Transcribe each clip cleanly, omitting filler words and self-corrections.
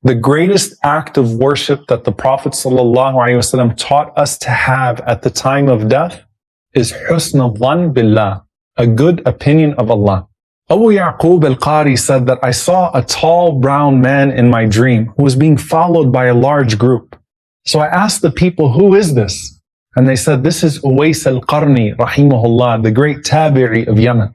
The greatest act of worship that the Prophet ﷺ taught us to have at the time of death is husn al-dhan billah, a good opinion of Allah. Abu Yaqub al-Qari said that I saw a tall brown man in my dream who was being followed by a large group. So I asked the people, who is this? And they said, this is Uwais al-Qarni, rahimahullah, the great tabi'i of Yemen.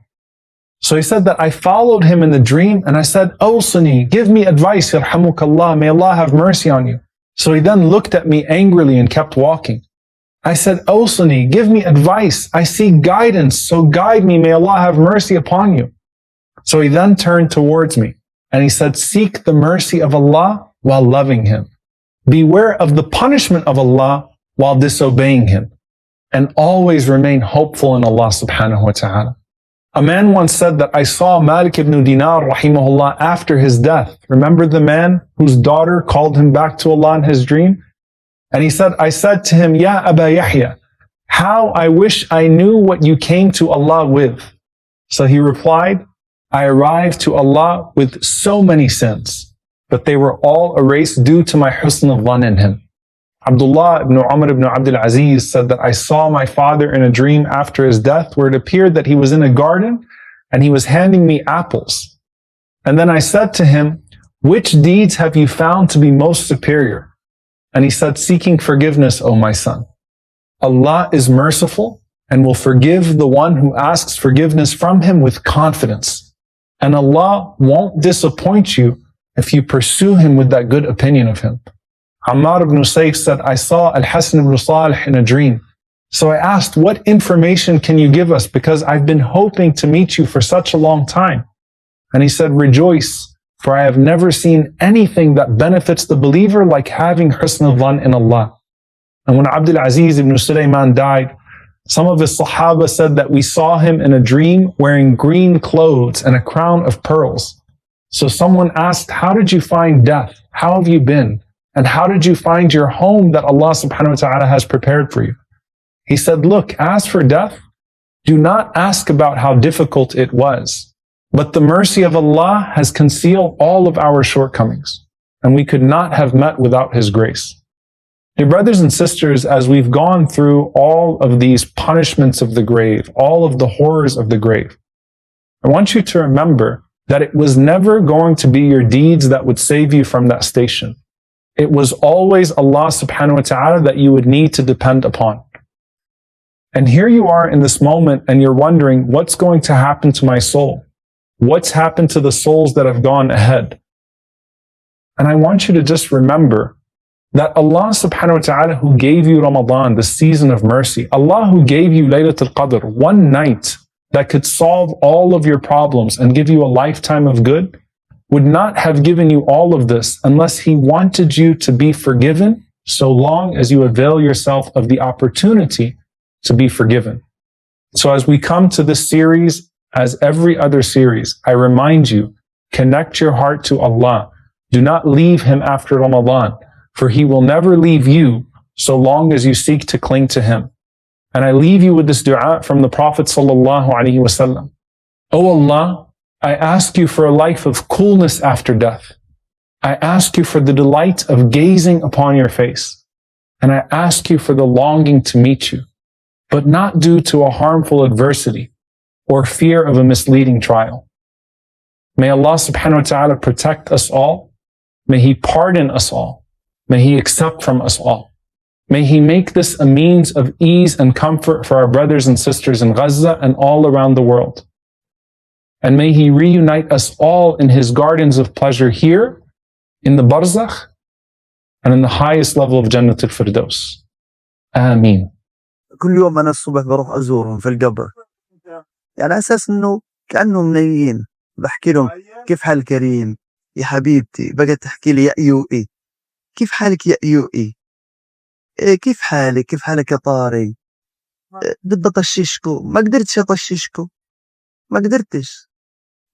So he said that I followed him in the dream and I said, Awsini, give me advice, yarhamukallah, may Allah have mercy on you. So he then looked at me angrily and kept walking. I said, Awsini, give me advice. I seek guidance, so guide me, may Allah have mercy upon you. So he then turned towards me and he said, seek the mercy of Allah while loving Him. Beware of the punishment of Allah while disobeying Him. And always remain hopeful in Allah subhanahu wa ta'ala. A man once said that I saw Malik ibn Dinar rahimahullah after his death. Remember the man whose daughter called him back to Allah in his dream? And he said, I said to him, Ya Aba Yahya, how I wish I knew what you came to Allah with. So he replied, I arrived to Allah with so many sins, but they were all erased due to my husn al-dhan in Him. Abdullah ibn Umar ibn Abdul Aziz said that I saw my father in a dream after his death where it appeared that he was in a garden and he was handing me apples. And then I said to him, which deeds have you found to be most superior? And he said, seeking forgiveness, O my son. Allah is merciful and will forgive the one who asks forgiveness from Him with confidence. And Allah won't disappoint you if you pursue Him with that good opinion of Him. Ammar ibn Sayf said, I saw Al-Hasan ibn Salih in a dream. So I asked, what information can you give us? Because I've been hoping to meet you for such a long time. And he said, rejoice, for I have never seen anything that benefits the believer like having husn al-dhan in Allah. And when Abdul Aziz ibn Suleiman died, some of his Sahaba said that we saw him in a dream wearing green clothes and a crown of pearls. So someone asked, how did you find death? How have you been? And how did you find your home that Allah subhanahu wa ta'ala has prepared for you? He said, look, as for death, do not ask about how difficult it was. But the mercy of Allah has concealed all of our shortcomings, and we could not have met without His grace. Dear brothers and sisters, as we've gone through all of these punishments of the grave, all of the horrors of the grave, I want you to remember that it was never going to be your deeds that would save you from that station. It was always Allah subhanahu wa ta'ala that you would need to depend upon. And here you are in this moment and you're wondering, what's going to happen to my soul? What's happened to the souls that have gone ahead? And I want you to just remember that Allah subhanahu wa ta'ala who gave you Ramadan, the season of mercy, Allah who gave you Laylatul Qadr, one night that could solve all of your problems and give you a lifetime of good, would not have given you all of this unless He wanted you to be forgiven so long as you avail yourself of the opportunity to be forgiven. So as we come to this series, as every other series, I remind you, connect your heart to Allah. Do not leave Him after Ramadan, for He will never leave you so long as you seek to cling to Him. And I leave you with this dua from the Prophet sallallahu alaihi wasallam. O Allah, I ask you for a life of coolness after death. I ask you for the delight of gazing upon your face. And I ask you for the longing to meet you, but not due to a harmful adversity or fear of a misleading trial. May Allah subhanahu wa ta'ala protect us all. May He pardon us all. May He accept from us all. May He make this a means of ease and comfort for our brothers and sisters in Gaza and all around the world. And may He reunite us all in His gardens of pleasure here, in the Barzakh, and in the highest level of Jannat al-Firdaus. Ameen. كل يوم أنا الصبح بروح أزورهم في القبر، يعني أساس إنه كأنهم نايمين، بحكي لهم كيف حال كريم يا حبيبتي، بقى تحكي لي يا أيوئي، كيف حالك يا أيوئي، كيف حالك، كيف حالك يا طاري، بدي أطششكو، ما قدرتش أطششكو، ما قدرتش،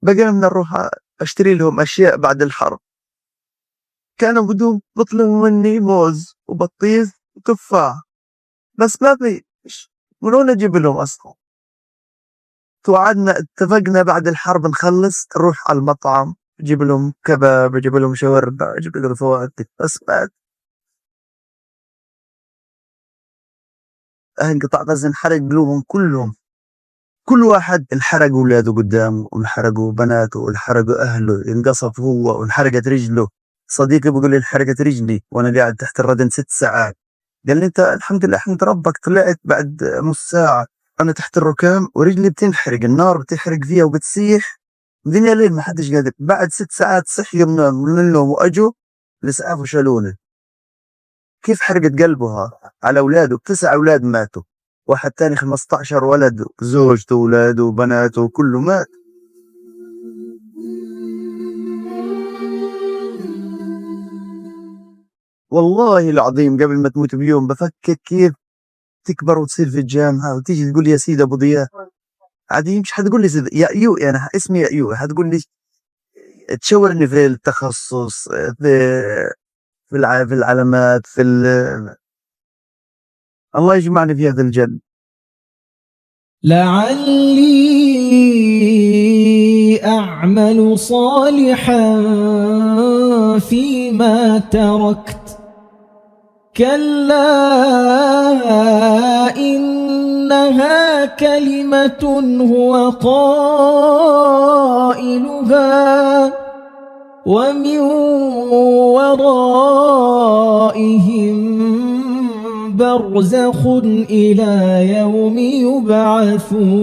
بقى من أروح أشتري لهم أشياء بعد الحرب، كانوا بدهم بطلبوا مني موز وبطيخ وتفاح، بس ما في، من وين أجيب لهم أصلا؟ توعدنا اتفقنا بعد الحرب نخلص نروح على المطعم بجيب لهم كباب، بجيب لهم شاورما، بجيب لهم فواكه، بس بعد أهل قطاع غزة انحرق قلوبهم كلهم. كل واحد انحرق أولاده قدامه، وانحرقوا بناته، وانحرقوا أهله، انقصف هو، وانحرقت رجله. صديقي بيقول لي انحرقت رجلي وأنا قاعد تحت الردم 6 ساعات. قال لي أنت الحمد لله احمد ربك طلعت بعد نص ساعة. أنا تحت الركام ورجلي بتنحرق، النار بتحرق فيها وبتسيح. الدنيا ليل ما حدش قادر. بعد 6 ساعات صحي من النوم وأجوا الإسعاف وشالوني. كيف حرقت قلبها على أولاده؟ 9 أولاد ماتوا، واحد تاني 15 ولد، زوجته وولاده وبناته كله مات. والله العظيم قبل ما تموت بيوم بفكر كيف تكبر وتصير في الجامعة وتيجي تقول لي يا سيدي أبو ضياء. عادي مش حتقول لي سيدي يا أيوة، أنا اسمي يا أيوة، حتقول لي تشاورني في التخصص، في العلامات، الله يجمعني في هذا الجنة. لعلي أعمل صالحا فيما تركت، كلا إنها كلمة هو قائلها ومن ورائهم برزخ إلى يوم يبعثون.